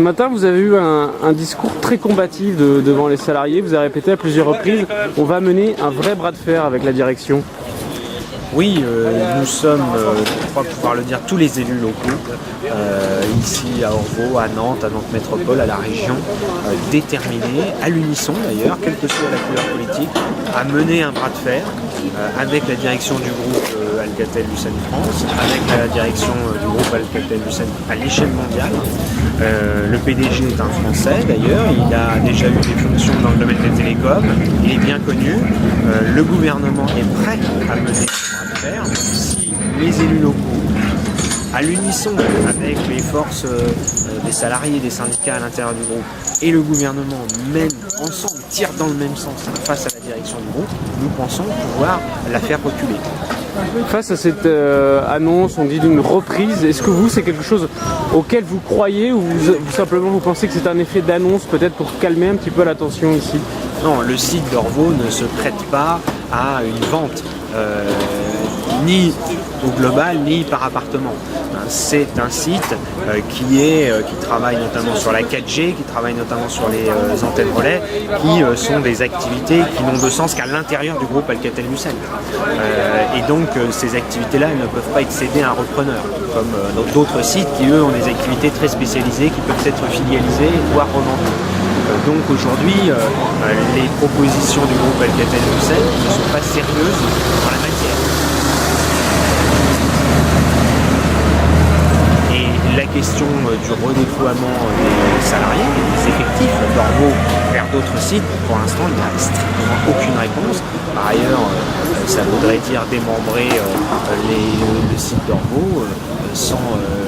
Ce matin, vous avez eu un discours très combatif devant les salariés. Vous avez répété à plusieurs reprises, on va mener un vrai bras de fer avec la direction. Oui, nous sommes, je crois pouvoir le dire, tous les élus locaux, ici à Orvault, à Nantes Métropole, à la région, déterminés, à l'unisson d'ailleurs, quelle que soit la couleur politique, à mener un bras de fer avec la direction du groupe Alcatel-Lucent France, avec la direction du groupe Alcatel-Lucent à l'échelle mondiale. Le PDG est un Français d'ailleurs, il a déjà eu des fonctions dans le domaine des télécoms, il est bien connu, le gouvernement est prêt à mener ce bras de fer. Si les élus locaux, à l'unisson avec les forces des salariés et des syndicats à l'intérieur du groupe et le gouvernement mènent ensemble, tirent dans le même sens face à la direction du groupe, nous pensons pouvoir la faire reculer. Face à cette annonce, on dit d'une reprise, est-ce que vous, c'est quelque chose auquel vous croyez ou simplement vous pensez que c'est un effet d'annonce peut-être pour calmer un petit peu la tension ici? Non, le site d'Orvault ne se prête pas à une vente, ni au global, ni par appartement. C'est un site qui travaille notamment sur la 4G, qui travaille notamment sur les antennes relais, qui sont des activités qui n'ont de sens qu'à l'intérieur du groupe Alcatel-Lucent. Et donc ces activités-là, elles ne peuvent pas être cédées à un repreneur, comme d'autres sites qui, eux, ont des activités très spécialisées, qui peuvent être filialisées, voire revendues. Donc aujourd'hui, les propositions du groupe Alcatel-Lucent ne sont pas sérieuses en la matière. Et la question du redéploiement des salariés, des effectifs d'Orvault vers d'autres sites, pour l'instant, il n'y a strictement aucune réponse. Par ailleurs, ça voudrait dire démembrer le site d'Orvault sans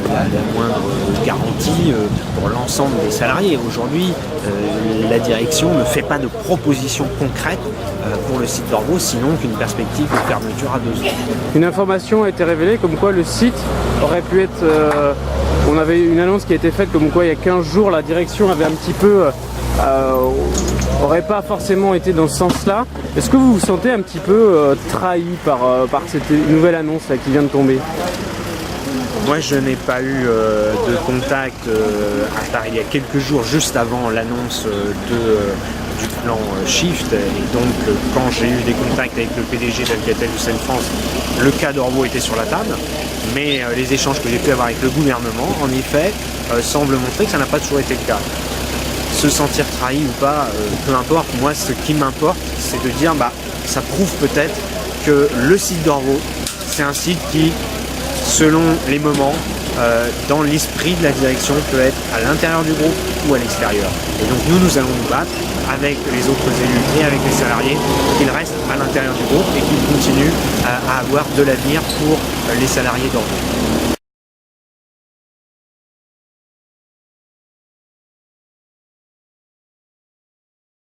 la moindre garantie pour l'ensemble des salariés. Aujourd'hui, la direction ne fait pas de propositions concrètes pour le site d'Orvault, sinon qu'une perspective de fermeture à 2 ans. Une information a été révélée comme quoi le site aurait pu être... on avait une annonce qui a été faite comme quoi il y a 15 jours, la direction avait un petit peu... aurait pas forcément été dans ce sens-là. Est-ce que vous vous sentez un petit peu trahi par cette nouvelle annonce là, qui vient de tomber? Moi, je n'ai pas eu de contact à part il y a quelques jours, juste avant l'annonce du plan Shift. Et donc, quand j'ai eu des contacts avec le PDG d'Alcatel-Lucent France, le cas d'Orvault était sur la table. Mais les échanges que j'ai pu avoir avec le gouvernement, en effet, semblent montrer que ça n'a pas toujours été le cas. Se sentir trahi ou pas, peu importe. Moi, ce qui m'importe, c'est de dire, ça prouve peut-être que le site d'Orvault, c'est un site qui, selon les moments, dans l'esprit de la direction, peut être à l'intérieur du groupe ou à l'extérieur. Et donc nous allons nous battre avec les autres élus et avec les salariés qu'ils restent à l'intérieur du groupe et qu'ils continuent à avoir de l'avenir pour les salariés d'Orvault.